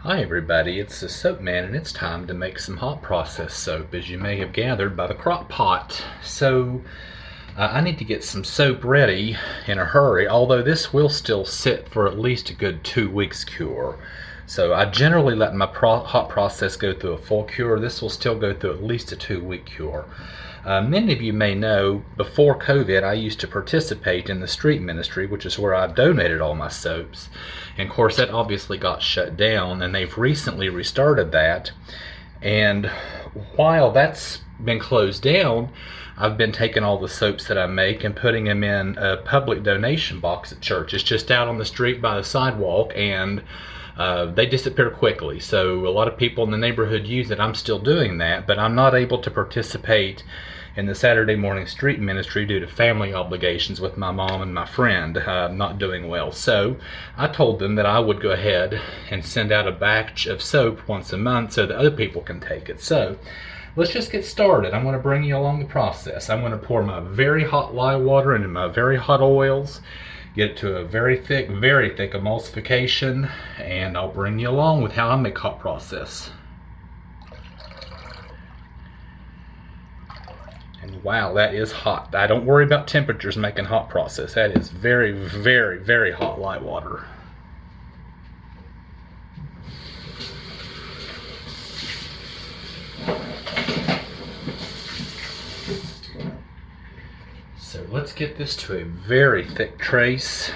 Hi everybody, it's the Soap Man and it's time to make some hot process soap, as you may have gathered by the crock pot. I need to get some soap ready in a hurry, although this will still sit for at least a good 2 weeks cure. So I generally let my hot process go through a full cure. This will still go through at least a 2 week cure. Many of you may know, before COVID, I used to participate in the street ministry, which is where I donated all my soaps. And of course, that obviously got shut down, and they've recently restarted that. And while that's been closed down, I've been taking all the soaps that I make and putting them in a public donation box at church. It's just out on the street by the sidewalk, and they disappear quickly. So a lot of people in the neighborhood use it. I'm still doing that, but I'm not able to participate in the Saturday morning street ministry due to family obligations with my mom and my friend not doing well. So I told them that I would go ahead and send out a batch of soap once a month so that other people can take it. So let's just get started. I'm going to bring you along the process. I'm going to pour my very hot lye water into my very hot oils, get it to a very thick emulsification, and I'll bring you along with how I make hot process. And wow, that is hot. I don't worry about temperatures making hot process. That is very, very, very hot lye water. So let's get this to a very thick trace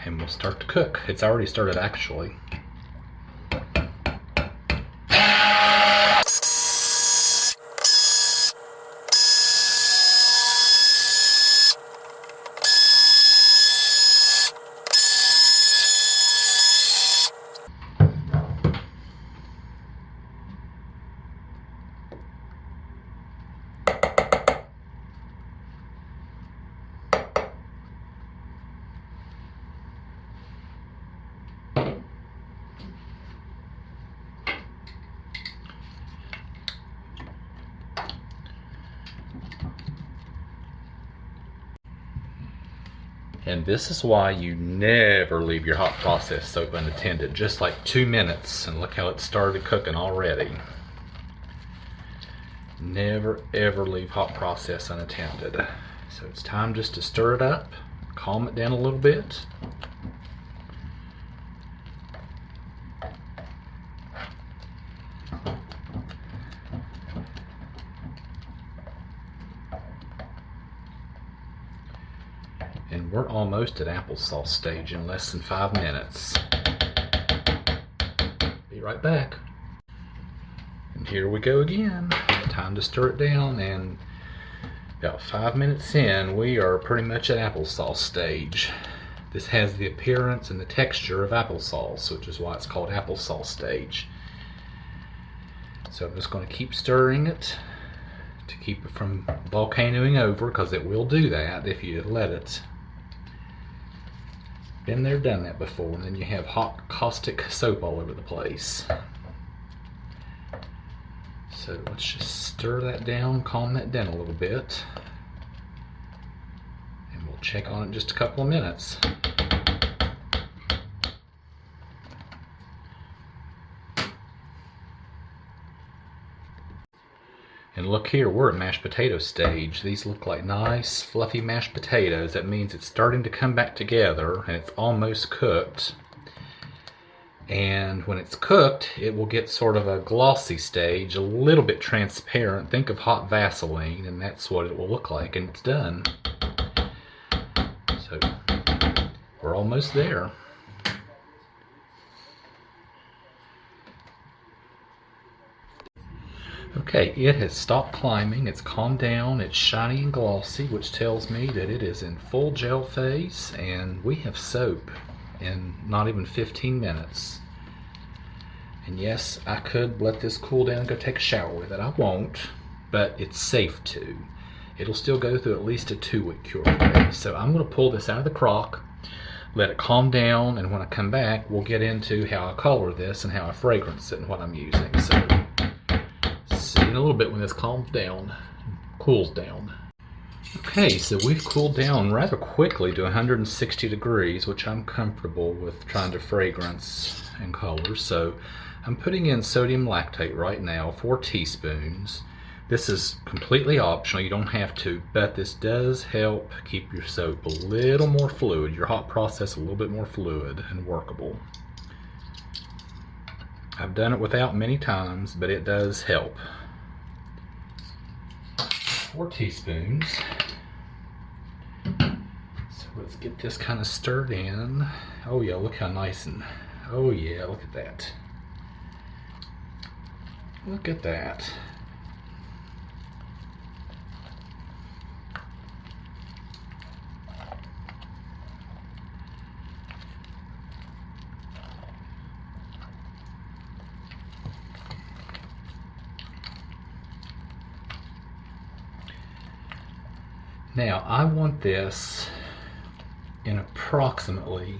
and we'll start to cook. It's already started actually. And this is why you never leave your hot process soap unattended. Just like 2 minutes, and look how it started cooking already. Never ever leave hot process unattended. So it's time just to stir it up, calm it down a little bit. And we're almost at applesauce stage in less than 5 minutes. Be right back. And here we go again. Time to stir it down, and about 5 minutes in, we are pretty much at applesauce stage. This has the appearance and the texture of applesauce, which is why it's called applesauce stage. So I'm just going to keep stirring it to keep it from volcanoing over, because it will do that if you let it. Been there, done that before, and then you have hot caustic soap all over the place. So let's just stir that down, calm that down a little bit, and we'll check on it in just a couple of minutes. And look here, we're at mashed potato stage. These look like nice, fluffy mashed potatoes. That means it's starting to come back together and it's almost cooked. And when it's cooked, it will get sort of a glossy stage, a little bit transparent. Think of hot Vaseline, and that's what it will look like, and it's done. So we're almost there. Okay, it has stopped climbing, it's calmed down, it's shiny and glossy, which tells me that it is in full gel phase, and we have soap in not even 15 minutes. And yes, I could let this cool down and go take a shower with it. I won't, but it's safe to. It'll still go through at least a 2-week cure phase. So I'm going to pull this out of the crock, let it calm down, and when I come back, we'll get into how I color this and how I fragrance it and what I'm using. So see you in a little bit when this calms down, cools down. Okay, so we've cooled down rather quickly to 160 degrees, which I'm comfortable with trying to fragrance and color. So I'm putting in sodium lactate right now, 4 teaspoons. This is completely optional, you don't have to, but this does help keep your soap a little more fluid, your hot process a little bit more fluid and workable. I've done it without many times, but it does help. 4 teaspoons. So let's get this kind of stirred in. Oh yeah, look how nice and, oh yeah, look at that. Look at that. Now I want this in approximately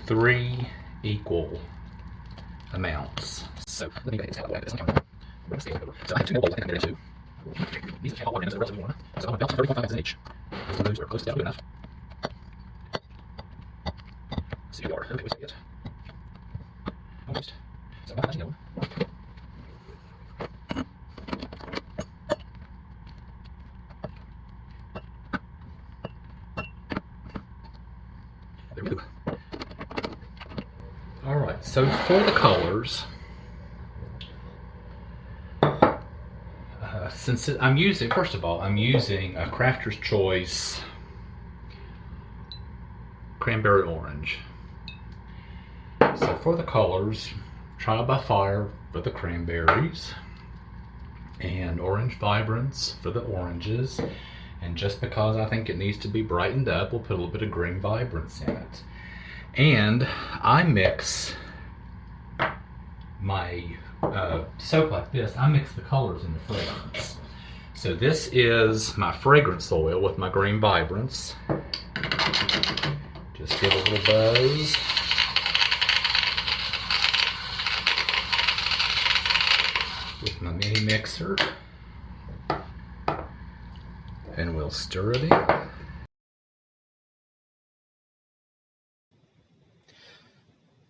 3 equal amounts. So let me go ahead and tell this. So I have 2 more bowls I think I'm going to do. These have all water in them, so they're relatively warm. So I'm about 35 minutes in each. So those are close to good enough. See water. Okay, we see it. Almost. So about 90 There we go. Alright, so for the colors, since I'm using, first of all, I'm using a Crafter's Choice Cranberry Orange. So for the colors, Trial by Fire for the cranberries, and Orange Vibrance for the oranges. And just because I think it needs to be brightened up, we'll put a little bit of Green Vibrance in it. And I mix my soap like this. I mix the colors in the fragrance. So this is my fragrance oil with my Green Vibrance. Just give it a little buzz. With my mini mixer. And we'll stir it in.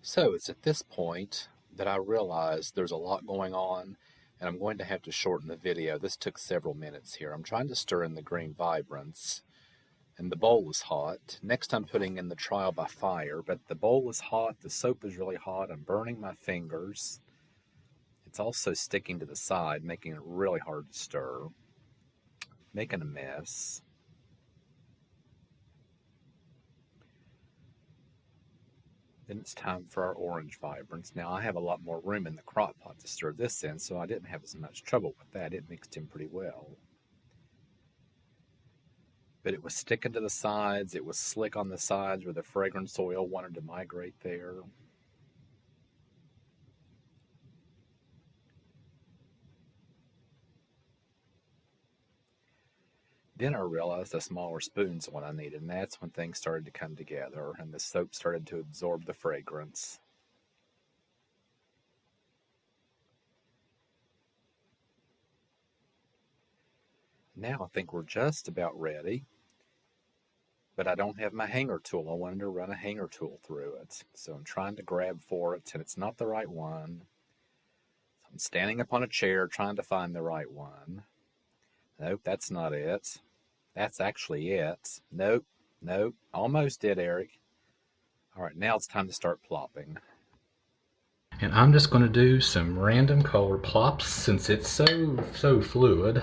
So it's at this point that I realized there's a lot going on and I'm going to have to shorten the video. This took several minutes here. I'm trying to stir in the Green Vibrance and the bowl is hot. Next I'm putting in the Trial by Fire, but the bowl is hot, the soap is really hot, I'm burning my fingers. It's also sticking to the side, making it really hard to stir, making a mess. Then it's time for our Orange Vibrance. Now I have a lot more room in the crock pot to stir this in, so I didn't have as much trouble with that. It mixed in pretty well. But it was sticking to the sides. It was slick on the sides where the fragrance oil wanted to migrate there. Then I realized a smaller spoon's what I needed, and that's when things started to come together and the soap started to absorb the fragrance. Now I think we're just about ready, but I don't have my hanger tool. I wanted to run a hanger tool through it, so I'm trying to grab for it, and it's not the right one. So I'm standing up on a chair trying to find the right one. Nope, that's not it. That's actually it. Nope, nope, almost did, Eric. All right, now it's time to start plopping. And I'm just going to do some random color plops since it's so fluid.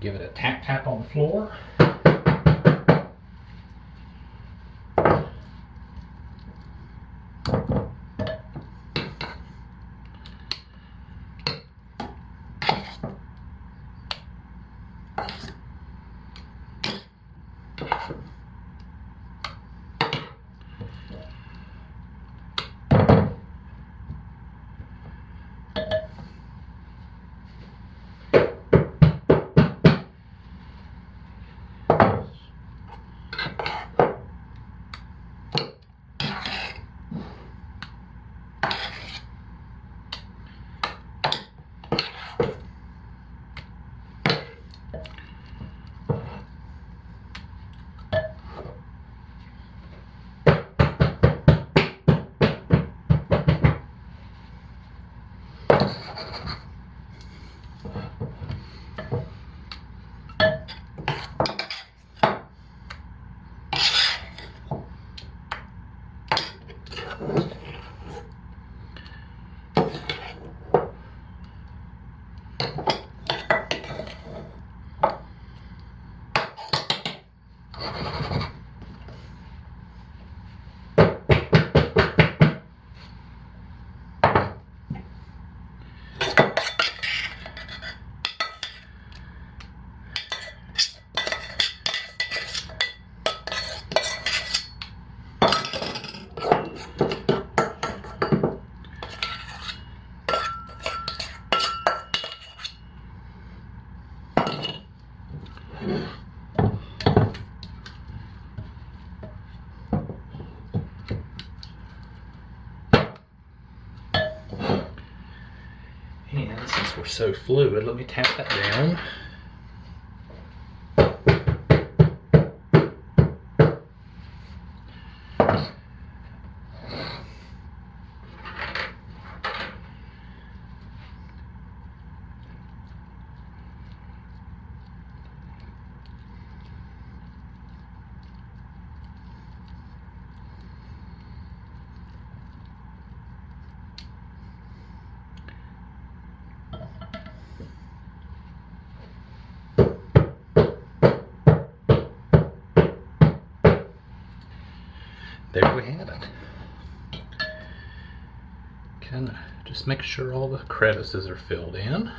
Give it a tap tap on the floor. And since we're so fluid, let me tap that down. There we have it. Kind of just make sure all the crevices are filled in.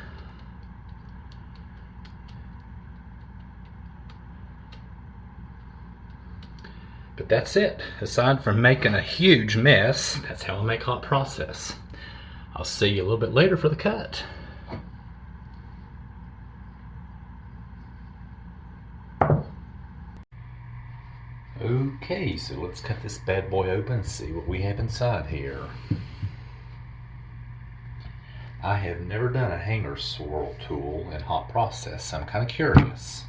But that's it. Aside from making a huge mess, that's how I make hot process. I'll see you a little bit later for the cut. Okay, so let's cut this bad boy open and see what we have inside here. I have never done a hanger swirl tool in hot process, so I'm kind of curious.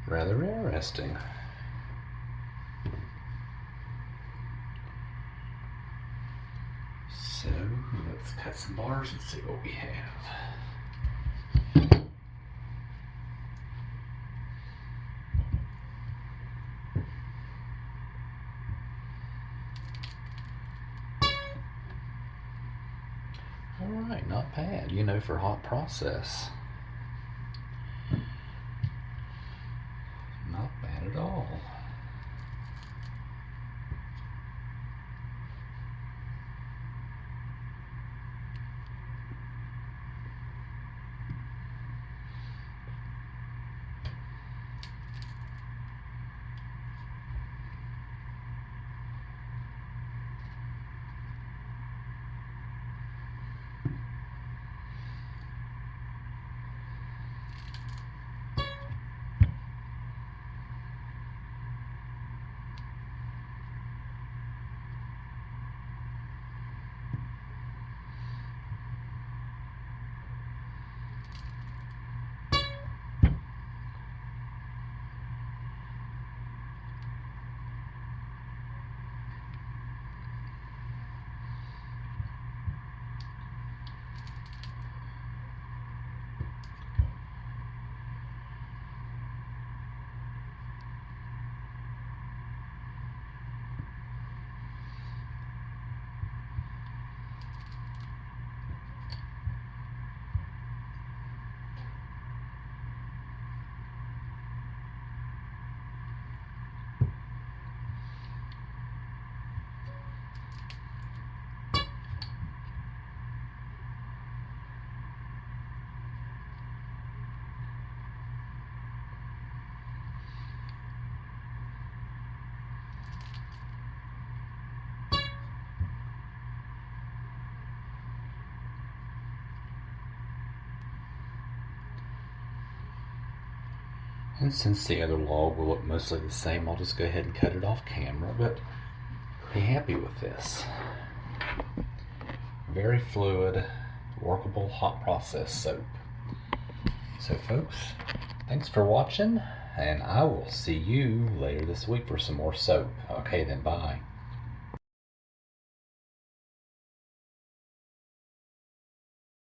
Rather interesting. So let's cut some bars and see what we have. Alright, not bad, you know, for hot process. Not bad at all. And since the other log will look mostly the same, I'll just go ahead and cut it off camera, but be happy with this. Very fluid, workable hot process soap. So folks, thanks for watching, and I will see you later this week for some more soap. Okay then, bye.